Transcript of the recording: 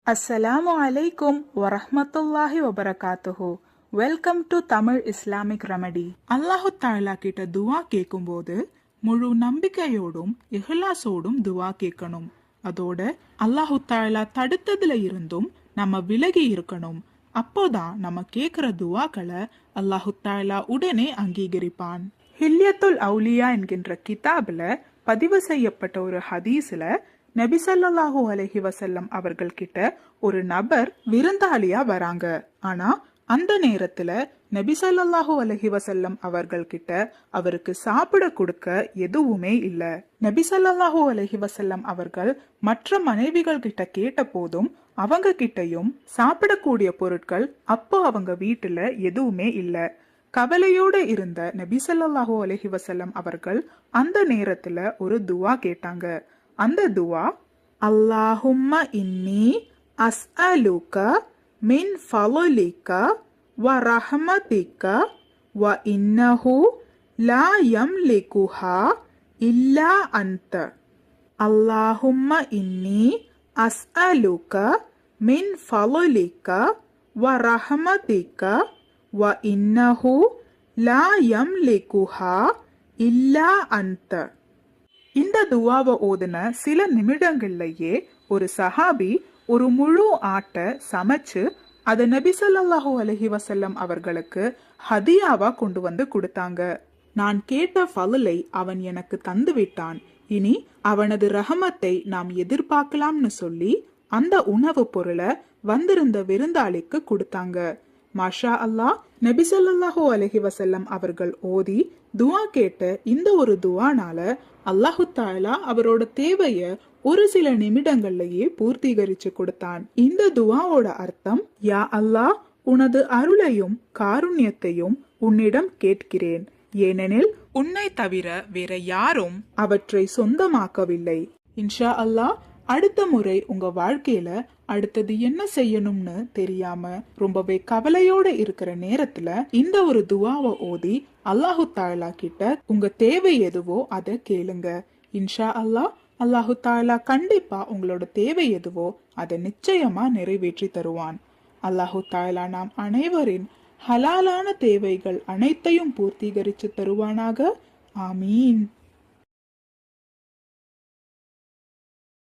அஸ்ஸலாமு அலைக்கும் வரஹ்மத்துல்லாஹி வபரகாத்துஹு. Welcome to Tamil Islamic remedy. அல்லாஹு தாலா கிட்ட துவா கேட்கும் போது முழு நம்பிக்கையோடும் இஹ்லாஸோடும் துவா கேட்கணும். அதோட அல்லாஹு தாலா தடுத்ததுல இருந்தும் நம்ம விலகி இருக்கணும். அப்போதான் நம்ம கேட்கிற துவாக்களை அல்லாஹு தாலா உடனே அங்கீகரிப்பான். ஹில்யத்துல் அவுலியா என்கின்ற கிதாபில் பதிவு செய்யப்பட்ட ஒரு ஹதீஸ்ல நபி ஸல்லல்லாஹு அலைஹி வஸல்லம் அவர்கள் கிட்ட ஒரு நபர் விருந்தாளியா வராங்க. ஆனா அந்த நேரத்துல நபி ஸல்லல்லாஹு அலைஹி வஸல்லம் அவர்கள் கிட்ட அவருக்கு சாப்பிட கொடுக்க எதுவுமே இல்ல. நபி ஸல்லல்லாஹு அலைஹி வஸல்லம் அவர்கள் மற்ற மனைவிகள் கிட்ட கேட்ட போதும் அவங்க கிட்டயும் சாப்பிடக்கூடிய பொருட்கள் அப்போ அவங்க வீட்டுல எதுவுமே இல்ல. கவலையோட இருந்த நபி ஸல்லல்லாஹு அலைஹி வஸல்லம் அவர்கள் அந்த நேரத்துல ஒரு துவா கேட்டாங்க. அந்த துவா, அல்லாஹும்ம இன்னி அஸ்அலுக மின் ஃபலலிக வ ரஹ்மதிக வ இன்னஹு லா யம்லிகுஹா இல்லா அன்த. அல்லாஹும்ம இன்னி அஸ்அலுக மின் ஃபலலிக வ ரஹ்மதிக வ இன்னஹு லா யம்லிகுஹா இல்லா அன்த. இந்த துவாவை ஓதுன சில நிமிடங்கள்லயே ஒரு சஹாபி ஒரு முழு ஆட்டை சமைச்சு அதை நபி ஸல்லல்லாஹு அலைஹி வஸல்லம் அவர்களுக்கு ஹதியாவா கொண்டு வந்து கொடுத்தாங்க. நான் கேட்ட ஃபலலை அவன் எனக்கு தந்து விட்டான், இனி அவனது ரஹமத்தை நாம் எதிர்பார்க்கலாம்னு சொல்லி அந்த உணவு பொருளை வந்திருந்த விருந்தாளிக்கு கொடுத்தாங்க. மாஷா அல்லாஹ், நபி ஸல்லல்லாஹு அலைஹி வஸல்லம் அவர்கள் ஓதி துவா கேட்ட இந்த ஒரு துவானால அல்லாஹு தாலா அவரோட தேவைய ஒரு சில நிமிடங்கள்லயே பூர்த்தீகரிச்சு கொடுத்தான். இந்த துவாவோட அர்த்தம், யா அல்லாஹ், உனது அருளையும் காருண்யத்தையும் உன்னிடம் கேட்கிறேன், ஏனெனில் உன்னை தவிர வேற யாரும் அவற்றை சொந்தமாக்கவில்லை. இன்ஷா அல்லாஹ், அடுத்த முறை உங்க வாழ்க்கையில அடுத்தது என்ன செய்யணும்னு தெரியாம ரொம்பவே கவலையோட இருக்கிற நேரத்துல இந்த ஒரு துவாவை ஓதி அல்லாஹு தாலா கிட்ட உங்க தேவை எதுவோ அதை கேளுங்க. இன்ஷா அல்லாஹ், அல்லாஹு தாலா கண்டிப்பா உங்களோட தேவை எதுவோ அதை நிச்சயமா நிறைவேற்றி தருவான். அல்லாஹு தாலா நாம் அனைவரின் ஹலாலான தேவைகள் அனைத்தையும் பூர்த்தீகரித்து தருவானாக. ஆமீன்.